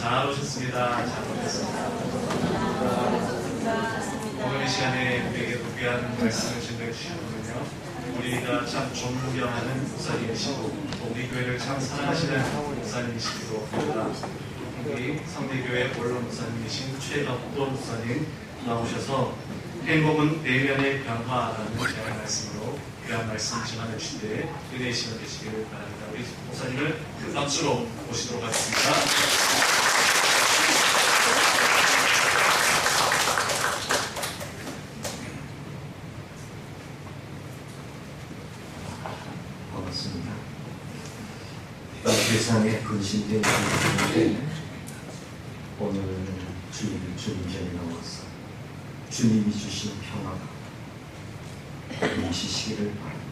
잘 오셨습니다. 잘 오셨습니다. 오늘 이 시간에 우리에게 귀한 말씀을 준비해 주셨거든요. 우리가 참 존경하는 목사님이시고 우리 교회를 참 사랑하시는 목사님이시기도 합니다. 우리 성대교회 원로 목사님이신 최덕돈 목사님 나오셔서 행복은 내면의 변화라는 귀한 말씀으로 귀한 말씀 전하는 주시되 은혜의 시간 되시기를 바랍니다. 우리 목사님을 큰 박수로 모시도록 하겠습니다. 반갑습니다. 세상에 근심된 주님인데 오늘 주님 전에 나와서 주님이 주신 평화가 넘치시기를 바랍니다.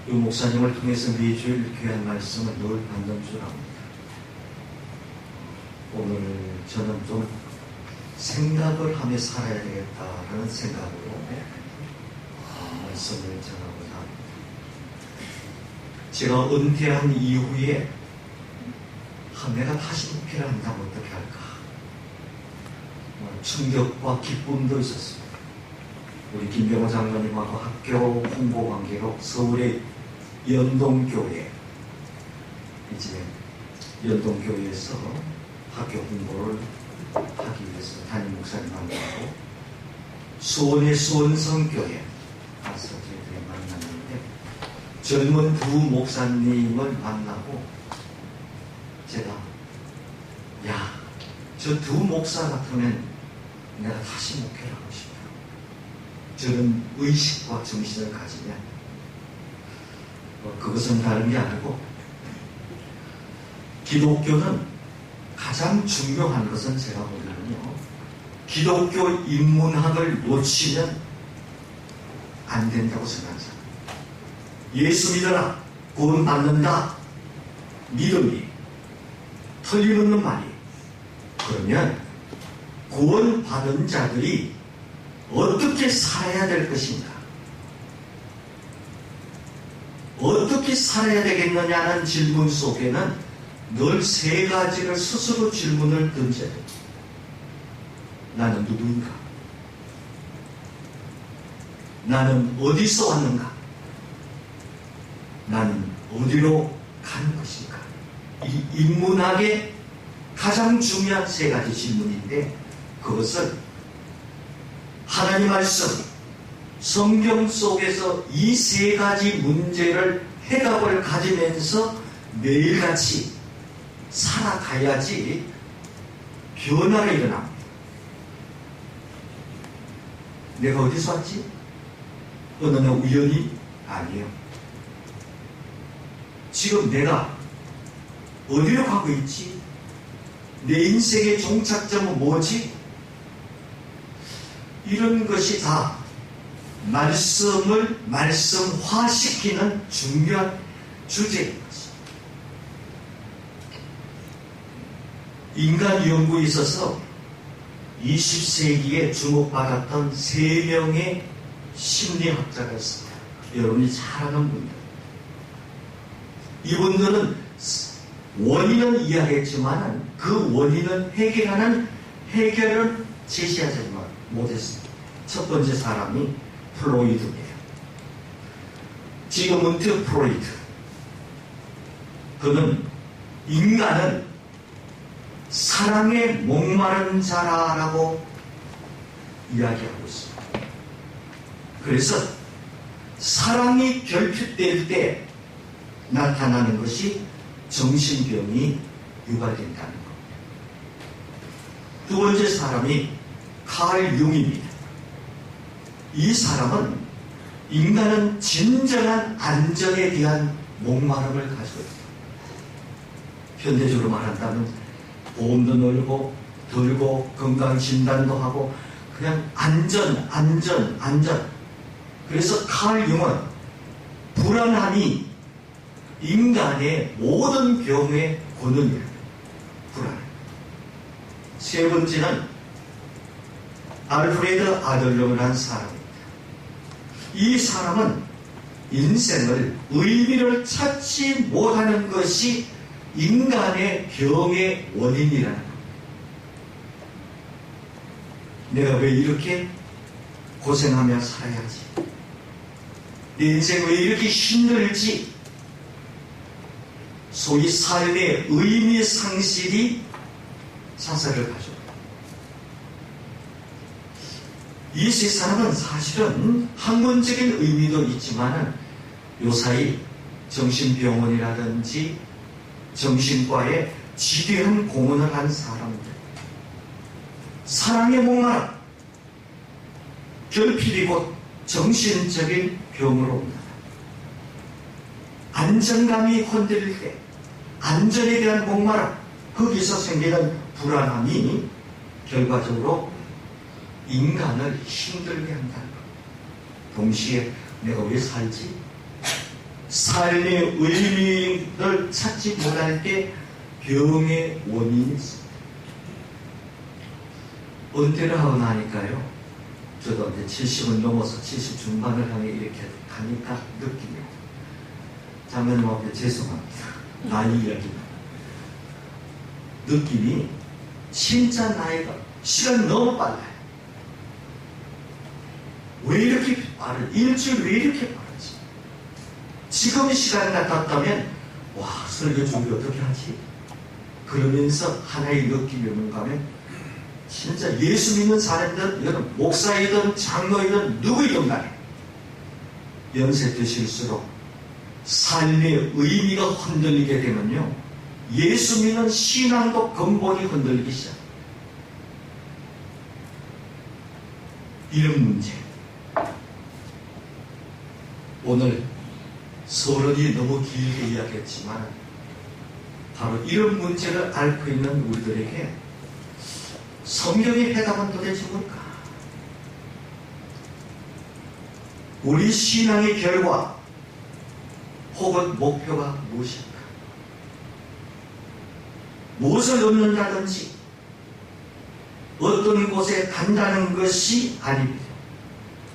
이 목사님을 통해서 매주일 귀한 말씀을 늘 받는 줄 압니다. 오늘 저는 좀 생각을 하며 살아야 되겠다라는 생각으로 말씀을 전하고자 합니다. 제가 은퇴한 이후에 내가 다시 목회를 한다면 어떻게 할까? 충격과 기쁨도 있었습니다. 우리 김병호 장로님하고 학교 홍보 관계로 서울의 연동교회, 이제 연동교회에서 학교 홍보를 하기 위해서 담임 목사님 만나고 수원의 수원성교회 가서 저희들이 만났는데 젊은 두 목사님을 만나고 제가 저 두 목사 같으면 내가 다시 목회를 하고 싶어요. 저런 의식과 정신을 가지면 그것은 다른 게 아니고 기독교는 가장 중요한 것은 제가 보기에는요, 기독교 인문학을 놓치면 안 된다고 생각합니다. 예수 믿어라, 구원 받는다, 믿음이 틀림없는 말이. 그러면 구원 받은 자들이 어떻게 살아야 될 것인가? 어떻게 살아야 되겠느냐는 질문 속에는 늘 세 가지를 스스로 질문을 던져야 됩니다. 나는 누구인가? 나는 어디서 왔는가? 나는 어디로 가는 것인가? 이 인문학의 가장 중요한 세 가지 질문인데 그것을 하나님 말씀, 성경 속에서 이 세 가지 문제를 해답을 가지면서 매일같이 살아가야지 변화가 일어납니다. 내가 어디서 왔지? 어느 날 우연히? 아니에요. 지금 내가 어디로 가고 있지? 내 인생의 종착점은 뭐지? 이런 것이 다 말씀을 말씀화시키는 중요한 주제인 것입니다. 인간 연구에 있어서 20세기에 주목받았던 3명의 심리학자가 있습니다. 여러분이 잘 아는 분들. 이분들은 원인은 이야기했지만 그 원인은 해결을 제시하지 못했습니다. 첫 번째 사람이 플로이드입니다. 지그문트 프로이드. 그는 인간은 사랑에 목마른 자라라고 이야기하고 있습니다. 그래서 사랑이 결핍될 때 나타나는 것이 정신병이 유발된다는 것. 두 번째 사람이 칼 융입니다. 이 사람은 인간은 진정한 안정에 대한 목마름을 가지고 있다. 현대적으로 말한다면 보험도 늘고 들고 건강진단도 하고 그냥 안전. 그래서 칼 융은 불안함이 인간의 모든 병의 근원이에요. 불안. 세 번째는 알프레드 아들러라는 사람입니다. 이 사람은 인생을 의미를 찾지 못하는 것이 인간의 병의 원인이라는 겁니다. 내가 왜 이렇게 고생하며 살아야지? 내 인생 왜 이렇게 힘들지? 소위 삶의 의미 상실이 사슬을 가져옵니다. 이 세상은 사실은 학문적인 의미도 있지만 요사이 정신병원이라든지 정신과에 지대한 공헌을 한 사람들, 사랑의 목마름, 결핍이 곧 정신적인 병으로 옵니다. 안정감이 흔들릴 때 안전에 대한 목마름, 거기서 생기는 불안함이 결과적으로 인간을 힘들게 한다는 것. 동시에 내가 왜 살지? 삶의 의미를 찾지 못할 때 병의 원인이 있습니다. 은퇴를 하고 나니까요, 저도 이제 70을 넘어서 70 중반을 향해 이렇게 가니까 느낌이 장면님 앞에 죄송합니다. 나이 이야기입니다. 느낌이 진짜 나이가 시간 너무 빨라요. 왜 이렇게 빠르지? 일주일 왜 이렇게 빠르지? 지금 시간 같았다면 와, 설교 준비 어떻게 하지? 그러면서 하나의 느낌이 오는가 하면 진짜 예수 믿는 사람들, 이건 목사이든 장로이든 누구이든 간에 연세 드실수록 삶의 의미가 흔들리게 되면요, 예수 믿는 신앙도 근본이 흔들리기 시작합니다. 이런 문제. 오늘 서론이 너무 길게 이야기했지만 바로 이런 문제를 앓고 있는 우리들에게 성경의 해답은 도대체 뭘까? 우리 신앙의 결과 혹은 목표가 무엇일까? 무엇을 얻는다든지 어떤 곳에 간다는 것이 아닙니다.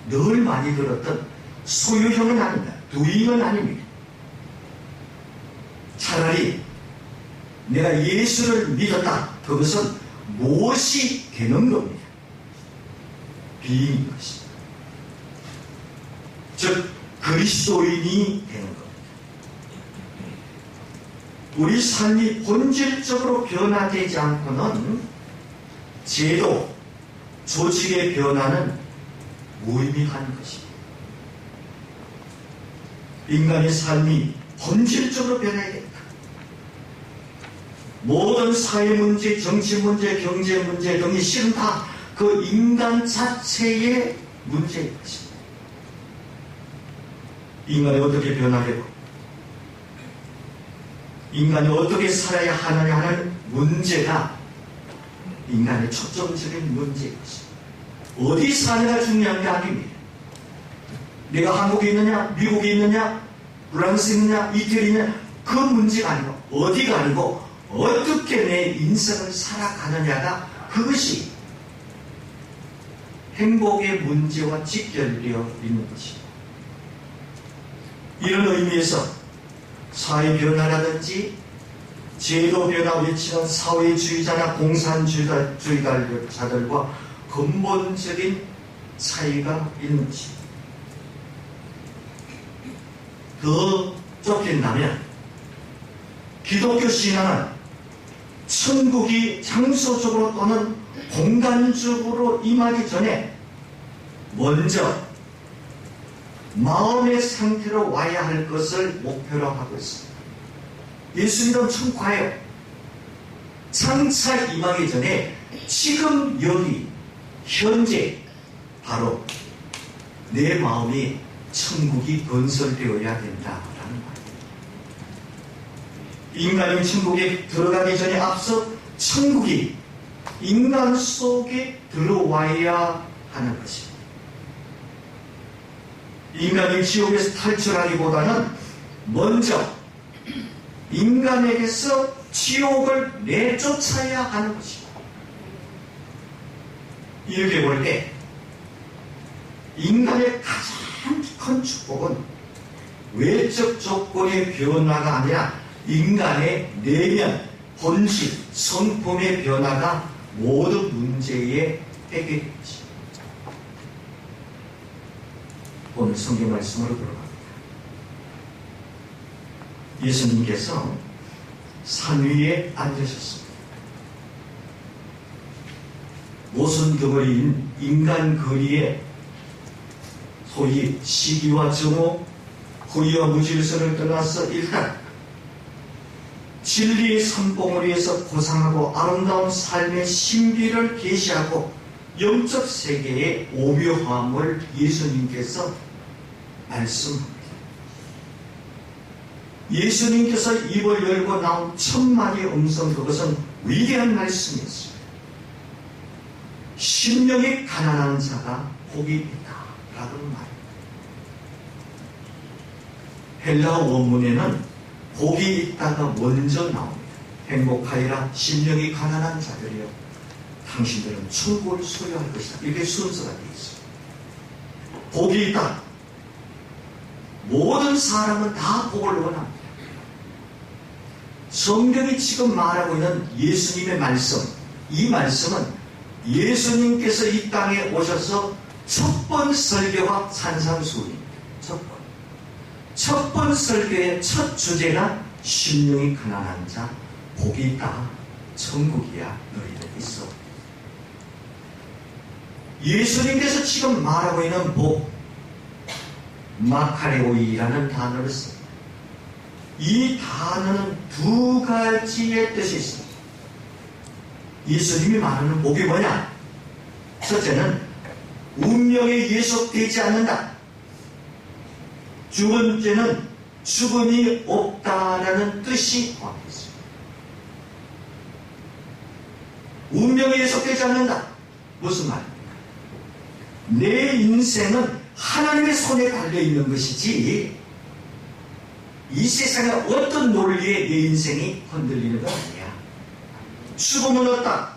늘 많이 들었던 소유형은 아닙니다. 도잉은 아닙니다. 차라리 내가 예수를 믿었다. 그것은 무엇이 되는 겁니다. 비인 것입니다. 즉 그리스도인이 되는 겁니다. 우리 삶이 본질적으로 변화되지 않고는 제도, 조직의 변화는 무의미한 것입니다. 인간의 삶이 본질적으로 변해야 됩니다. 모든 사회 문제, 정치 문제, 경제 문제 등이 실은 다 그 인간 자체의 문제인 것입니다. 인간이 어떻게 변화되고 인간이 어떻게 살아야 하느냐 하는 문제가 인간의 초점적인 문제인 것입니다. 어디 사느냐가 중요한 게 아닙니다. 내가 한국에 있느냐, 미국에 있느냐, 프랑스에 있느냐, 이태리에 있느냐, 그 문제가 아니고 어디가 아니고 어떻게 내 인생을 살아가느냐가 그것이 행복의 문제와 직결되어 있는 것입니다. 이런 의미에서 사회 변화라든지 제도 변화 외치는 사회주의자나 공산주의자들과 근본적인 차이가 있는 것입니다. 더 좁힌다면 기독교 신앙은 천국이 장소적으로 또는 공간적으로 임하기 전에 먼저 마음의 상태로 와야 할 것을 목표로 하고 있습니다. 예수님은 천국가요. 장차 임하기 전에 지금 여기 현재 바로 내 마음이 천국이 건설되어야 된다라는 말입니다. 인간이 천국에 들어가기 전에 앞서 천국이 인간 속에 들어와야 하는 것입니다. 인간이 지옥에서 탈출하기보다는 먼저 인간에게서 지옥을 내쫓아야 하는 것입니다. 이렇게 볼 때 인간의 가장 큰 축복은 외적 조건의 변화가 아니라 인간의 내면, 본질, 성품의 변화가 모든 문제의 해결이지. 오늘 성경 말씀으로 들어갑니다. 예수님께서 산 위에 앉으셨습니다. 모순 덩어리인 인간 거리에 소위 시기와 정오, 후의와 무질서를 떠나서 일단 진리의 산봉우리에서 고상하고 아름다운 삶의 신비를 계시하고 영적 세계의 오묘함을 예수님께서 말씀합니다. 예수님께서 입을 열고 나온 천마디의 음성, 그것은 위대한 말씀이었습니다. 심령이 가난한 자가 복이 있다 라는 말입니다. 헬라어 원문에는 복이 있다가 먼저 나옵니다. 행복하여라 심령이 가난한 자들이여, 당신들은 천국을 소유할 것이다. 이게 순서가 되어 있습니다. 복이 있다. 모든 사람은 다 복을 원합니다. 성경이 지금 말하고 있는 예수님의 말씀, 이 말씀은 예수님께서 이 땅에 오셔서 첫 번 설교가 산상수훈입니다. 첫 번 설교의 첫 주제가 심령이 가난한 자, 복이 있다, 천국이야 너희들 있어. 예수님께서 지금 말하고 있는 복, 마카레오이라는 단어를 씁니다. 이 단어는 두 가지의 뜻이 있습니다. 예수님이 말하는 복이 뭐냐? 첫째는 운명에 예속되지 않는다. 두 번째는 죽음이 없다라는 뜻이 포함되어 있습니다. 운명에 예속되지 않는다. 무슨 말입니까? 내 인생은 하나님의 손에 달려있는 것이지 이 세상의 어떤 논리에 내 인생이 흔들리는 건 아니야. 죽음은 없다.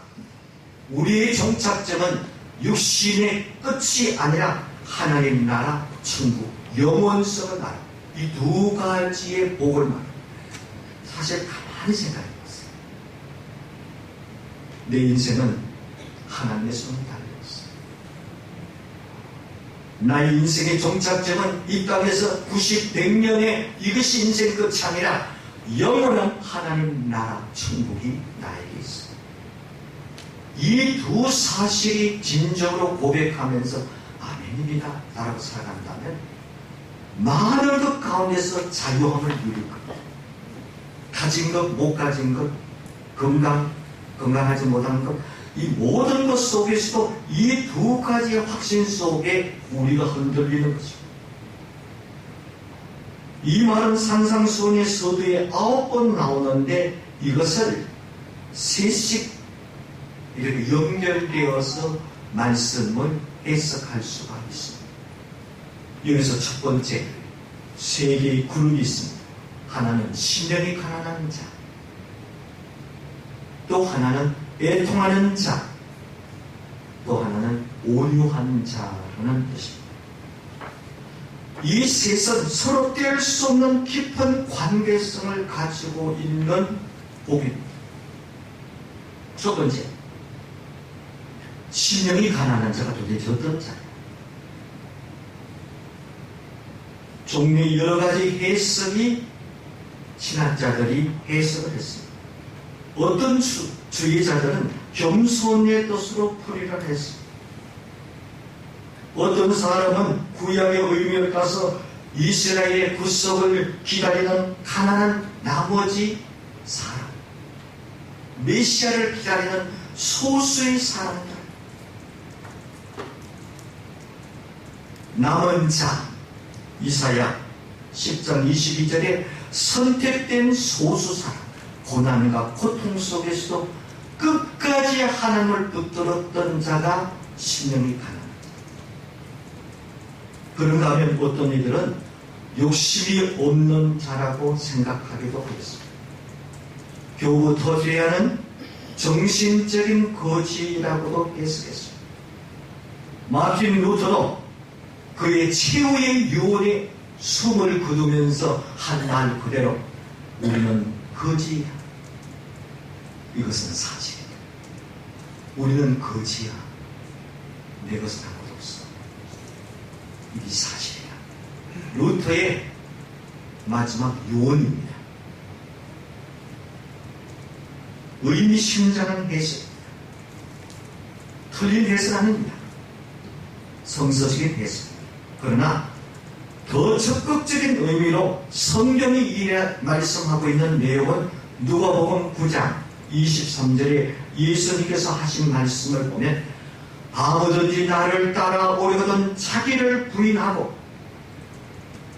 우리의 정착점은 육신의 끝이 아니라 하나님 나라, 천국, 영원성을 말합니다. 이 두 가지의 복을 말합니다. 사실 가만히 생각해보세요. 내 인생은 하나님의 손에 달려있어요. 나의 인생의 정착점은 이 땅에서 90, 100년의 이것이 인생 끝이 아니라 영원한 하나님 나라, 천국이 나에게 있어요. 이 두 사실이 진정으로 고백하면서 아멘입니다 라고 살아간다면 많은 것 가운데서 자유함을 누릴 겁니다. 가진 것, 못 가진 것, 건강하지 못한 것, 이 모든 것 속에서도 이 두 가지의 확신 속에 우리가 흔들리는 것입니다. 이 말은 산상수훈의 서두에 9번 나오는데 이것을 세씩 이렇게 연결되어서 말씀을 해석할 수가 있습니다. 여기서 첫 번째, 세 개의 그룹이 있습니다. 하나는 심령이 가난한 자, 또 하나는 애통하는 자, 또 하나는 온유한 자라는 뜻입니다. 이 셋은 서로 뗄 수 없는 깊은 관계성을 가지고 있는 복입니다. 첫 번째, 심령이 가난한 자가 도대체 어떤 자예요? 종류의 여러 가지 해석이 신학자들이 해석을 했습니다. 어떤 주의자들은 겸손의 뜻으로 풀이를 했습니다. 어떤 사람은 구약의 의미를 따서 이스라엘의 구속을 기다리는 가난한 나머지 사람, 메시아를 기다리는 소수의 사람들, 남은 자, 이사야 10장 22절에 선택된 소수 사람, 고난과 고통 속에서도 끝까지 하나님을 붙들었던 자가 심령이 가난합니다. 그런가 하면 어떤 이들은 욕심이 없는 자라고 생각하기도 하겠습니다. 교부 터지아는 정신적인 거지라고도 해석했습니다. 마틴 루터도 그의 최후의 유언에 숨을 거두면서 한 말 그대로 우리는 거지야. 이것은 사실이다. 우리는 거지야. 내 것은 아무것도 없어. 이게 사실이야. 루터의 마지막 요원입니다. 의미심장한 해석, 틀린 해석 아닙니다. 성서적인 해석. 그러나 더 적극적인 의미로 성경이 말씀하고 있는 내용은 누가복음 9장 23절에 예수님께서 하신 말씀을 보면 아무든지 나를 따라오려거든 자기를 부인하고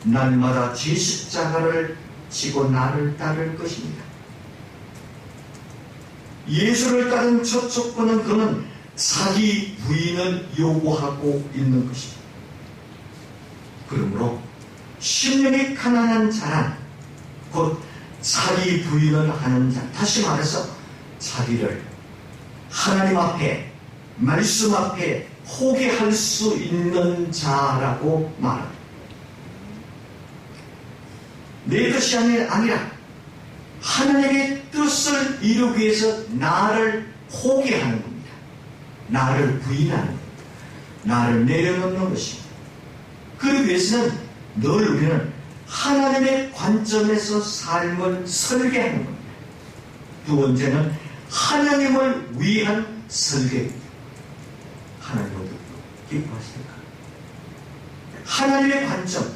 날마다 제 십자가를 지고 나를 따를 것입니다. 예수를 따른 첫 조건은 그는 자기 부인을 요구하고 있는 것입니다. 그러므로 심령이 가난한 자란 곧 자기 부인을 하는 자, 다시 말해서 자기를 하나님 앞에 말씀 앞에 포기할 수 있는 자라고 말합니다. 내 것이 아니라 하나님의 뜻을 이루기 위해서 나를 포기하는 겁니다. 나를 부인하는 겁니다. 나를 내려놓는 것입니다. 그러기 위해서는 늘 우리는 하나님의 관점에서 삶을 설계하는 겁니다. 두 번째는 하나님을 위한 설계입니다. 하나님을 기뻐하십니까? 하나님의 관점,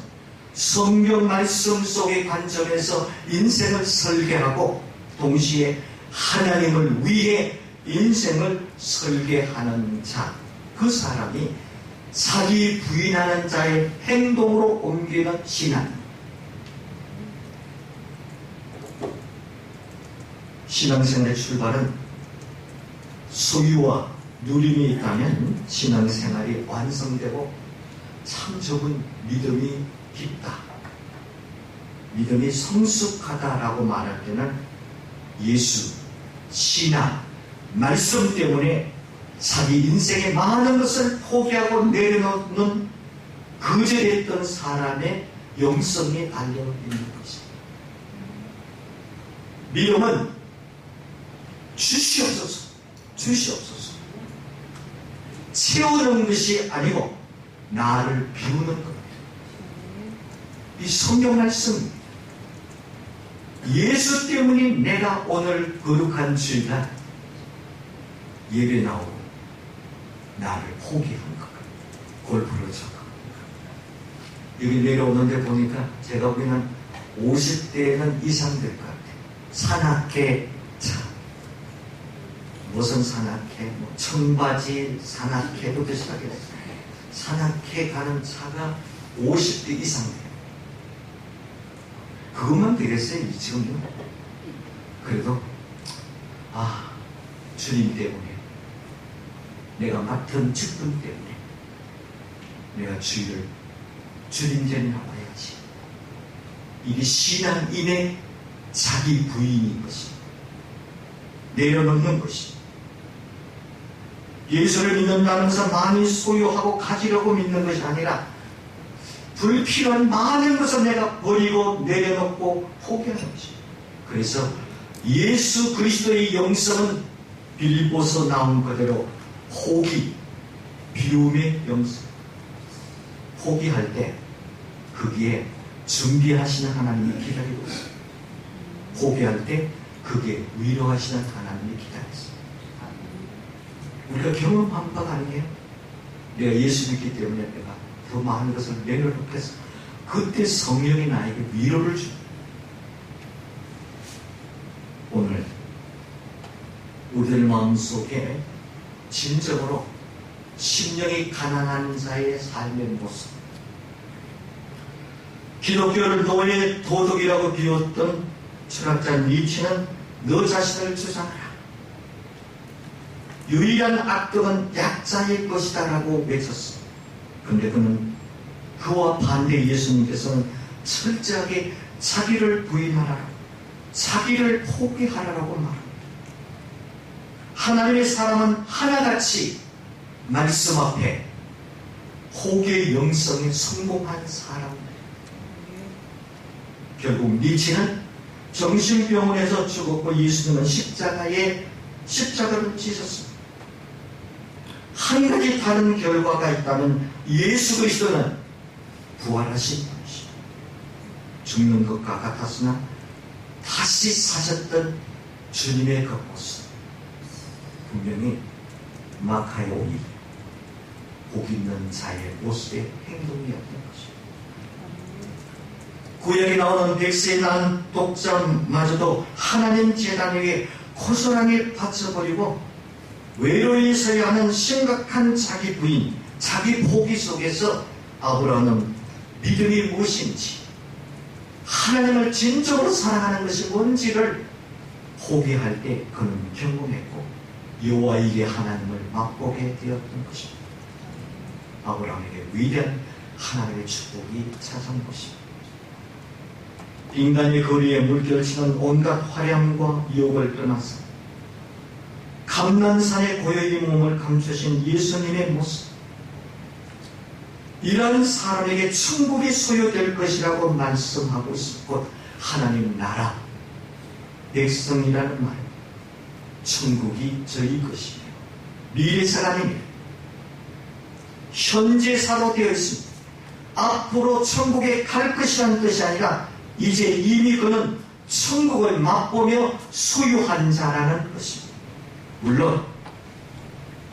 성경 말씀 속의 관점에서 인생을 설계하고 동시에 하나님을 위해 인생을 설계하는 자, 그 사람이 자기 부인하는 자의 행동으로 옮기는 신앙. 신앙생활의 출발은 소유와 누림이 있다면 신앙생활이 완성되고 참 적은 믿음이 깊다, 믿음이 성숙하다라고 말할 때는 예수, 신앙, 말씀 때문에 자기 인생의 많은 것을 포기하고 내려놓는 거절했던 사람의 영성이 달려있는 것입니다. 믿음은 주시옵소서, 주시옵소서 채우는 것이 아니고 나를 비우는 겁니다. 이 성경 말씀입니다. 예수 때문에 내가 오늘 거룩한 주일날 예배 나오고 나를 포기한 것, 골프를 쳤고 여기 내려오는데 보니까 제가 보기에는 50대는 이상 될 것 같아요. 산악회 차, 무슨 산악회, 뭐 청바지 산악회부터 시작해서 산악회 가는 차가 50대 이상 돼요. 그것만 되겠어요, 지금요? 그래도 주님 때문에, 내가 맡은 직분 때문에 내가 주일을 주님 전에 나와야지. 이게 신앙인의 자기 부인인 것입니다. 내려놓는 것입니다. 예수를 믿는다는 것은 많이 소유하고 가지려고 믿는 것이 아니라 불필요한 많은 것을 내가 버리고 내려놓고 포기하는 것입니다. 그래서 예수 그리스도의 영성은 빌립보서 나온 그대로 포기, 비움의 영성. 포기할 때 거기에 준비하시는 하나님이 기다리고 있습니다. 포기할 때 거기에 위로하시는 하나님이 기다리고 있습니다. 우리가 경험한 바가 아니에요? 내가 예수 믿기 때문에 내가 더 많은 것을 내려놓겠어. 그때 성령이 나에게 위로를 줍니다. 오늘 우리들 마음속에 진정으로 심령이 가난한 자의 삶의 모습, 기독교를 노예 도덕이라고 비웠던 철학자 니체는 너 자신을 주장하라. 유일한 악덕은 약자의 것이다 라고 외쳤습니다. 그런데 그는 그와 반대 예수님께서는 철저하게 자기를 부인하라, 자기를 포기하라라고 말합니다. 하나님의 사람은 하나같이 말씀 앞에 포기의 영성에 성공한 사람입니다. 결국 니체는 정신병원에서 죽었고 예수님은 십자가를 지셨습니다. 한 가지 다른 결과가 있다면 예수 그리스도는 부활하신 분이십니다. 죽는 것과 같았으나 다시 사셨던 주님의 그 모습, 분명히 마카의 복 있는 자의 모습의 행동이었던 것입니다. 구약에 나오는 백세에 낳은 독자마저도 하나님 제단 위에 고스란히 바쳐버리고 외로이 서야 하는 심각한 자기 부인, 자기 포기 속에서 아브라함은 믿음이 무엇인지, 하나님을 진정으로 사랑하는 것이 뭔지를 포기할 때 그는 경험했고 여호와에게 하나님을 맛보게 되었던 것입니다. 아브라함에게 위대한 하나님의 축복이 찾아온 것입니다. 인간의 거리에 물결치는 온갖 화려함과 유혹을 떠나서 감난산에 고요히 몸을 감추신 예수님의 모습, 이런 사람에게 천국이 소유될 것이라고 말씀하고 있었고, 하나님 나라, 백성이라는 말, 천국이 저희 것이며 미래사람입니다. 현재사로 되어 있습니다. 앞으로 천국에 갈 것이라는 뜻이 아니라 이제 이미 그는 천국을 맛보며 소유한 자라는 것입니다. 물론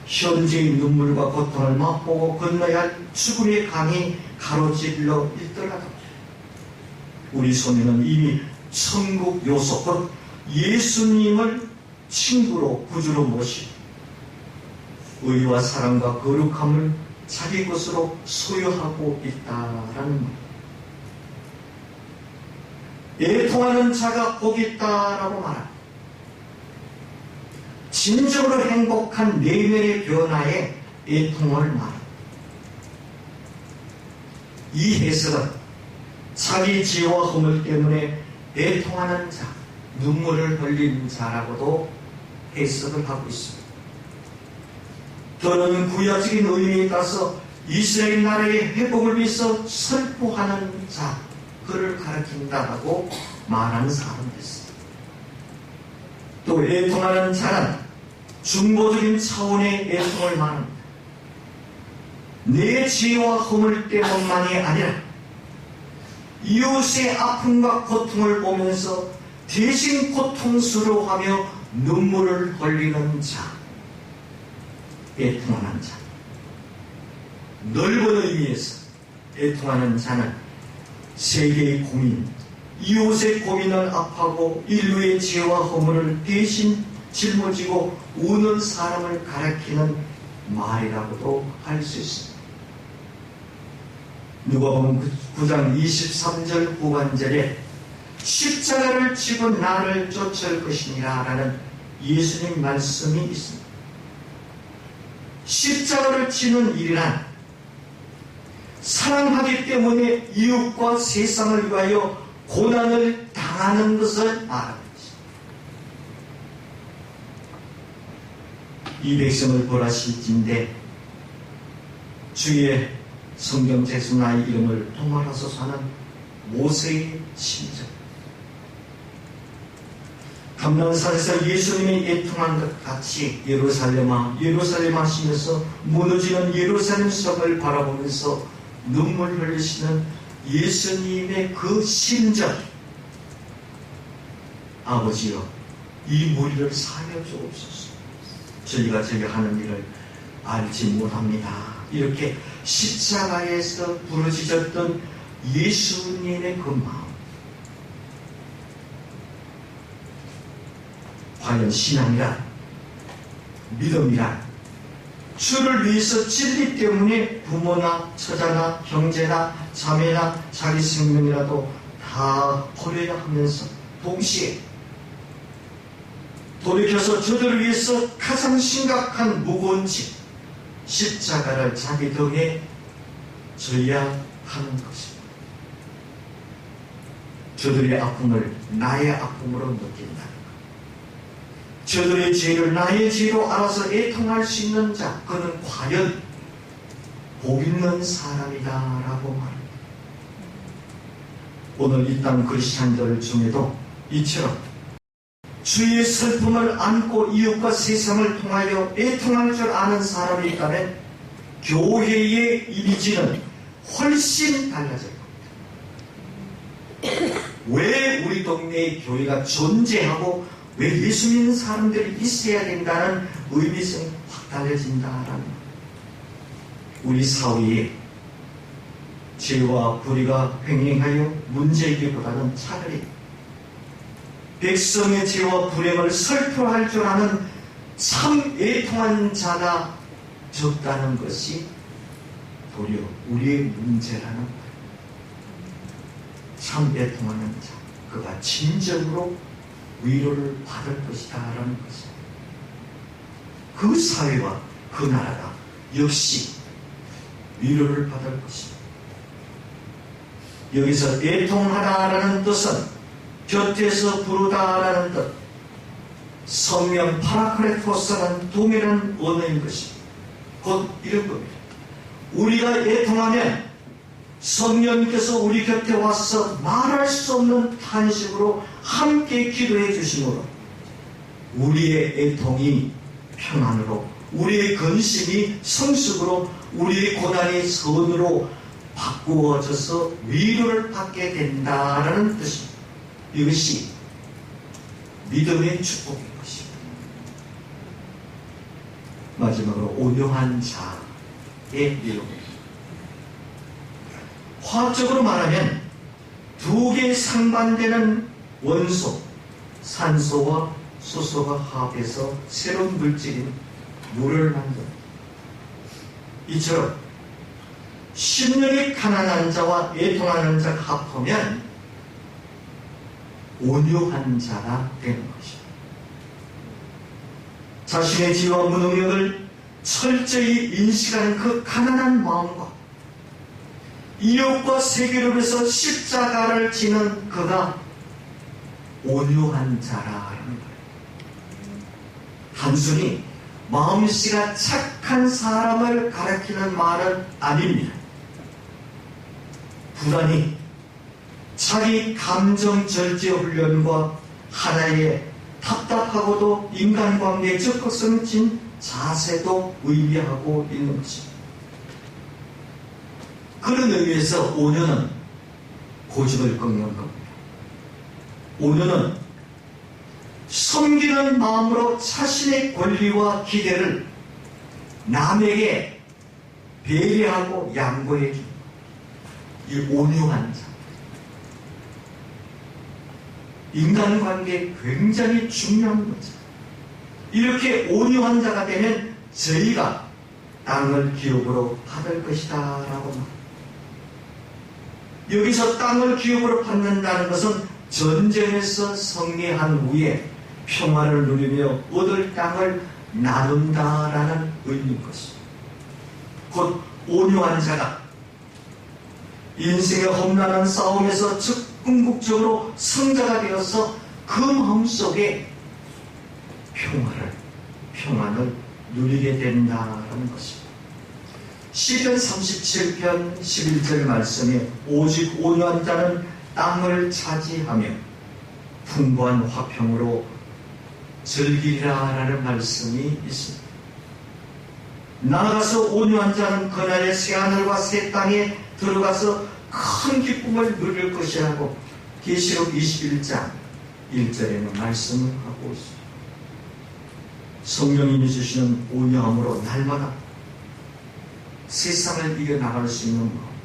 현재의 눈물과 고통을 맛보고 건너야 할 죽음의 강이 가로질러 있더라도 우리 손에는 이미 천국 요소, 곧 예수님을 친구로 구주로 모시고 의와 사랑과 거룩함을 자기 것으로 소유하고 있다라는 말. 애통하는 자가 복이 있다라고 말합니다. 진정으로 행복한 내면의 변화에 애통을 말합니다. 이 해석은 자기 지혜와 허물 때문에 애통하는 자, 눈물을 흘린 자라고도 해석을 하고 있습니다. 또는 구약적인 의미에 따라서 이스라엘 나라의 회복을 위해서 슬퍼하는 자, 그를 가리킨다라고 말하는 사람도 있습니다. 또 애통하는 자는 중보적인 차원의 애통을 말합니다. 내 지혜와 허물 때문만이 아니라 이웃의 아픔과 고통을 보면서 대신 고통스러워하며 눈물을 흘리는 자, 애통하는 자. 넓은 의미에서 애통하는 자는 세계의 고민, 이웃의 고민을 압하고 인류의 죄와 허물을 대신 짊어지고 우는 사람을 가리키는 말이라고도 할 수 있습니다. 누가복음 9장 23절 후반절에 십자가를 지고 나를 쫓을 것이니라 라는 예수님 말씀이 있습니다. 십자가를 지는 일이란 사랑하기 때문에 이웃과 세상을 위하여 고난을 당하는 것을 말합니다. 이 백성을 벌하실진대 주의 성경책에서 나의 이름을 통할하소서 하는 모세의 심정, 감난산에서 예수님이 애통한 것 같이 예루살렘아 예루살렘 하시면서 무너지는 예루살렘 성을 바라보면서 눈물 흘리시는 예수님의 그 심정, 아버지여 이 무리를 사하여 주옵소서. 저희가 하는 일을 알지 못합니다. 이렇게 십자가에서 부르짖었던 예수님의 그 마음, 과연 신앙이란, 믿음이란 주를 위해서 진리 때문에 부모나 처자나 형제나 자매나 자기 생명이라도 다 버려야 하면서 동시에 돌이켜서 저들을 위해서 가장 심각한 무거운 짐, 십자가를 자기 등에 져야 하는 것입니다. 저들의 아픔을 나의 아픔으로 느낀다. 저들의 죄를 나의 죄로 알아서 애통할 수 있는 자, 그는 과연 복 있는 사람이다 라고 말합니다. 오늘 이 땅 크리스찬들 중에도 이처럼 주의 슬픔을 안고 이웃과 세상을 통하여 애통할 줄 아는 사람이 있다면 교회의 이미지는 훨씬 달라질 겁니다. 왜 우리 동네에 교회가 존재하고 왜 예수 믿는 사람들이 있어야 된다는 의미성이 확 달라진다라는 것. 우리 사회에 죄와 불의가 횡행하여 문제이기보다는 차라리 백성의 죄와 불행을 설표할 줄 아는 참 애통한 자가 적다는 것이 도리어 우리의 문제라는 거예요. 참 애통하는 자, 그가 진정으로 위로를 받을 것이다 라는 것입니다. 그 사회와 그 나라가 역시 위로를 받을 것입니다. 여기서 애통하다라는 뜻은 곁에서 부르다라는 뜻, 성령 파라크레토스라는 동일한 언어인 것입니다. 곧 이런 겁니다. 우리가 애통하면 성령께서 우리 곁에 와서 말할 수 없는 탄식으로 함께 기도해 주심으로 우리의 애통이 평안으로, 우리의 근심이 성숙으로, 우리의 고난이 선으로 바꾸어져서 위로를 받게 된다라는 뜻입니다. 이것이 믿음의 축복인 것입니다. 마지막으로 온유한 자의 위로입니다. 화학적으로 말하면 두 개의 상반되는 원소, 산소와 수소가 합해서 새로운 물질인 물을 만듭니다. 이처럼 심령이 가난한 자와 애통하는 자가 합하면 온유한 자가 되는 것입니다. 자신의 지와 무능력을 철저히 인식하는 그 가난한 마음과 이웃과 세계를 위해서 십자가를 지는 그가 온유한 자라는 거예요. 단순히 마음씨가 착한 사람을 가리키는 말은 아닙니다. 부단히 자기 감정 절제 훈련과 하나의 답답하고도 인간관계에 적극성을 진 자세도 의미하고 있는 것입니다. 그런 의미에서 온유는 고집을 꺾는 겁니다. 온유는 섬기는 마음으로 자신의 권리와 기대를 남에게 배려하고 양보해 줍니다. 이 온유한 자. 인간관계에 굉장히 중요한 거죠. 이렇게 온유한 자가 되면 저희가 땅을 기업으로 받을 것이다 라고 말합니다. 여기서 땅을 기업으로 받는다는 것은 전쟁에서 승리한 후에 평화를 누리며 얻을 땅을 나눈다라는 의미인 것입니다. 곧 온유한 자가 인생의 험난한 싸움에서 궁극적으로 승자가 되어서 그 마음속에 평안을 누리게 된다는 것입니다. 시편 37편 11절 말씀에 오직 온유한 자는 땅을 차지하며 풍부한 화평으로 즐기리라라는 말씀이 있습니다. 나아가서 온유한 자는 그날의 새하늘과 새 땅에 들어가서 큰 기쁨을 누릴 것이라고 계시록 21장 1절에는 말씀을 하고 있습니다. 성령님이 주시는 온유함으로 날마다 세상을 이겨나갈 수 있는 마음,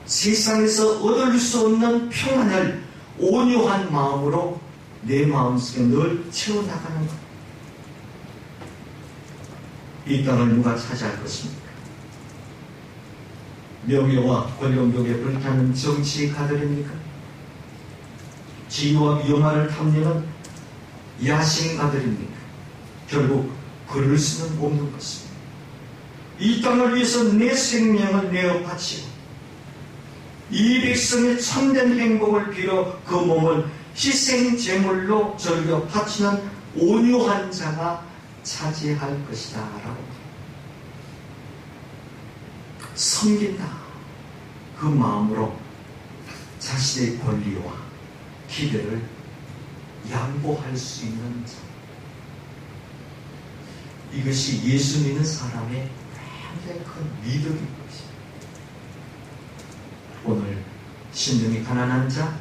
세상에서 얻을 수 없는 평안을 온유한 마음으로 내 마음속에 늘 채워나가는 것. 이 땅을 누가 차지할 것입니까? 명예와 권력욕에 불타는 정치가들입니까? 지위와 영화를 탐내는 야심가들입니까? 결국 그럴 수는 없는 것입니다. 이 땅을 위해서 내 생명을 내어 바치고 이 백성의 참된 행복을 빌어 그 몸을 희생제물로 절겨 바치는 온유한 자가 차지할 것이다 라고 섬긴다. 그 마음으로 자신의 권리와 기대를 양보할 수 있는 자. 이것이 예수 믿는 사람의 굉장히 큰 믿음인 것입니다. 오늘 심령이 가난한 자,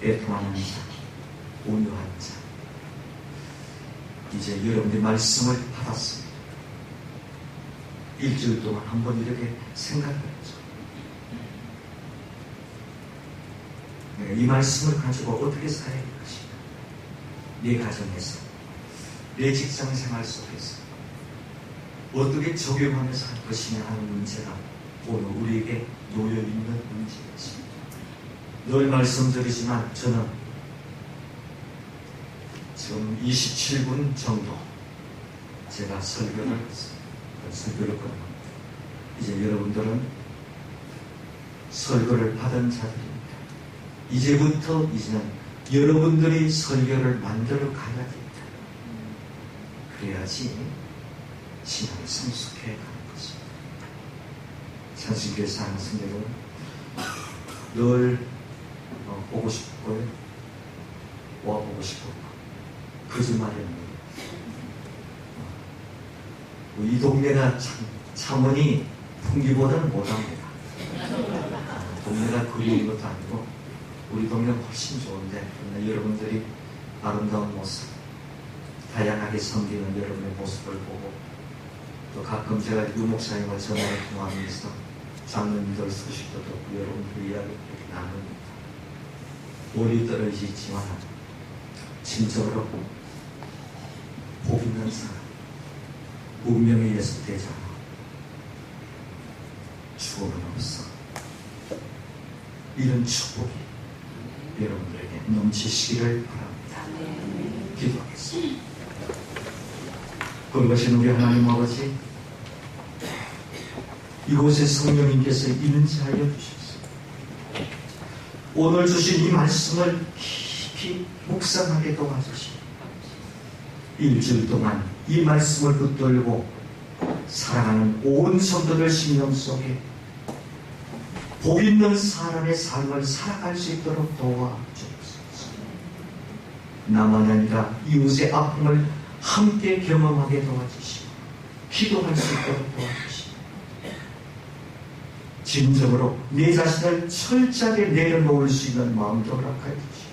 애통하는 자, 온유한 자, 이제 여러분들의 말씀을 받았습니다. 일주일 동안 한번 이렇게 생각해보죠. 내가 이 말씀을 가지고 어떻게 살아야 할 것인가? 내 가정에서, 내 직장 생활 속에서 어떻게 적용하면서 할 것이냐 하는 문제가 오늘 우리에게 놓여있는 문제였습니다. 늘 말씀드리지만 저는 지금 27분 정도 제가 설교를 했습니다. 설교를 끝납니다. 이제 여러분들은 설교를 받은 자들입니다. 이제부터 이제는 여러분들이 설교를 만들어 가야 됩니다. 그래야지 신앙이 성숙해 가는 것입니다. 찬식교회에서 하는 성경은 늘 보고 싶고요. 와보고 싶고 거짓말입니다. 이 동네가 창원이 풍기보다는 못합니다. 동네가 그리운 것도 아니고 우리 동네는 훨씬 좋은데 여러분들이 아름다운 모습, 다양하게 섬기는 여러분의 모습을 보고 또 가끔 제가 유목사님과 전화를 통화하면서 장로님들 소식도 듣고 여러분들 이야기를 나눕니다. 멀리 떨어지지만 진정으로 복 있는 사람, 운명의 예수 되잖아. 축복은 없어. 이런 축복이 여러분들에게 넘치시기를 바랍니다. 기도하겠습니다. 걸으신 우리 하나님 아버지, 이곳에 성령님께서 임재하여 주셨습니다. 오늘 주신 이 말씀을 깊이 묵상하게 도와주시고 일주일 동안 이 말씀을 붙들고 사랑하는 온 성도들 심령 속에 복 있는 사람의 삶을 살아갈 수 있도록 도와주옵소서. 나만 아니라 이웃의 아픔을 함께 경험하게 도와주시고 기도할 수 있도록 도와주시고 진정으로 내 자신을 철저하게 내려놓을 수 있는 마음도 허락하여 주시고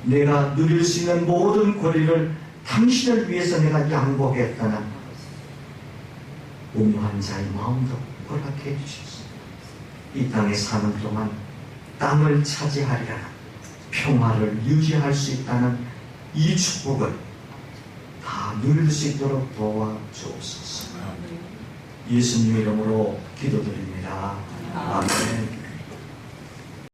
내가 누릴 수 있는 모든 권리를 당신을 위해서 내가 양보하겠다는 온유한 자의 마음도 허락해 주십시오. 이 땅에 사는 동안 땅을 차지하리라 평화를 유지할 수 있다는 이 축복을 다 누릴 수 있도록 도와주옵소서. 예수님 이름으로 기도